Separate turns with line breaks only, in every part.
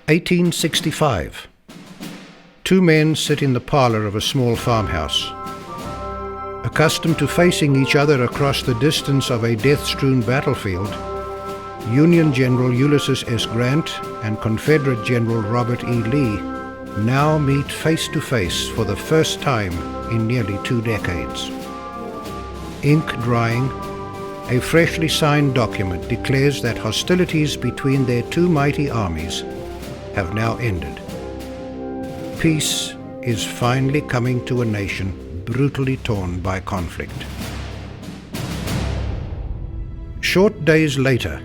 1865. Two men sit in the parlor of a small farmhouse. Accustomed to facing each other across the distance of a death-strewn battlefield, Union General Ulysses S. Grant and Confederate General Robert E. Lee now meet face to face for the first time in nearly 2 decades. Ink drying, a freshly signed document declares that hostilities between their two mighty armies have now ended. Peace is finally coming to a nation brutally torn by conflict. Short days later,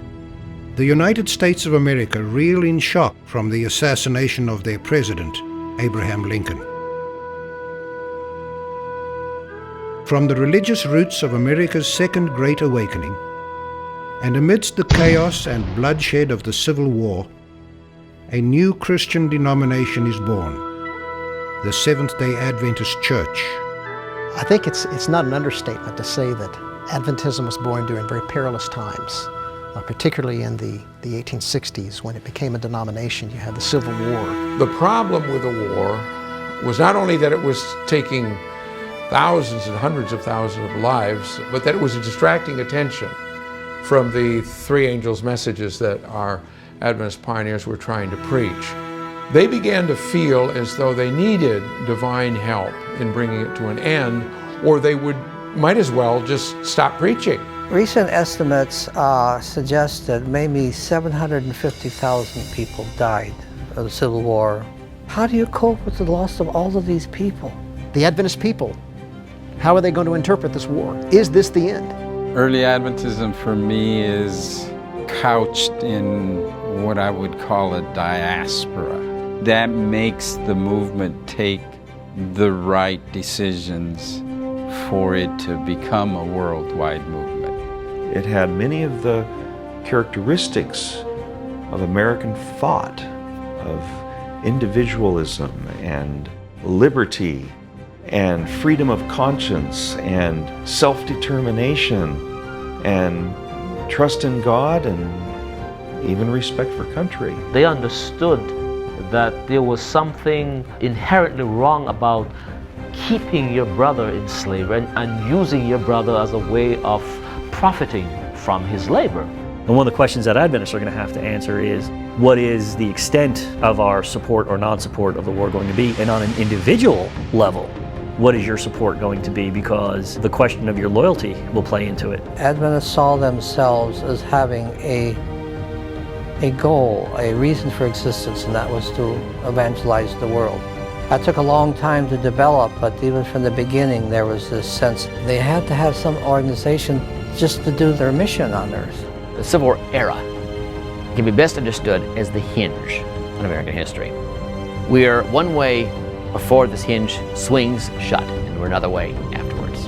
the United States of America reel in shock from the assassination of their president, Abraham Lincoln. From the religious roots of America's Second Great Awakening, and amidst the chaos and bloodshed of the Civil War, a new Christian denomination is born, the Seventh-day Adventist Church.
I think it's not an understatement to say that Adventism was born during very perilous times, particularly in the 1860s when it became a denomination. You had the Civil War.
The problem with the war was not only that it was taking thousands and hundreds of thousands of lives, but that it was distracting attention from the three angels' messages that our Adventist pioneers were trying to preach. They began to feel as though they needed divine help in bringing it to an end, or they might as well just stop preaching.
Recent estimates suggest that maybe 750,000 people died of the Civil War. How do you cope with the loss of all of these people?
The Adventist people, how are they going to interpret this war? Is this the end?
Early Adventism for me is couched in what I would call a diaspora. That makes the movement take the right decisions for it to become a worldwide movement.
It had many of the characteristics of American thought, of individualism and liberty and freedom of conscience and self-determination and trust in God and even respect for country.
They understood that there was something inherently wrong about keeping your brother in slavery and using your brother as a way of profiting from his labor.
And one of the questions that Adventists are going to have to answer is, what is the extent of our support or non-support of the war going to be? And on an individual level, what is your support going to be? Because the question of your loyalty will play into it.
Adventists saw themselves as having a goal, a reason for existence, and that was to evangelize the world. That took a long time to develop, but even from the beginning there was this sense they had to have some organization just to do their mission on earth.
The Civil War era can be best understood as the hinge on American history. We are one way before this hinge swings shut, and we're another way afterwards.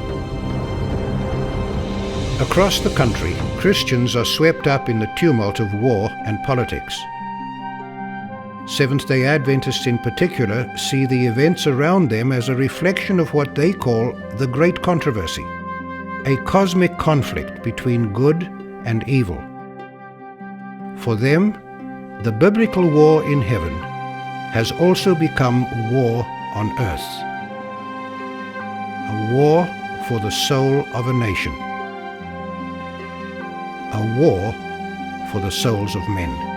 Across the country, Christians are swept up in the tumult of war and politics. Seventh-day Adventists in particular see the events around them as a reflection of what they call the Great Controversy, a cosmic conflict between good and evil. For them, the biblical war in heaven has also become war on earth, a war for the soul of a nation, a war for the souls of men.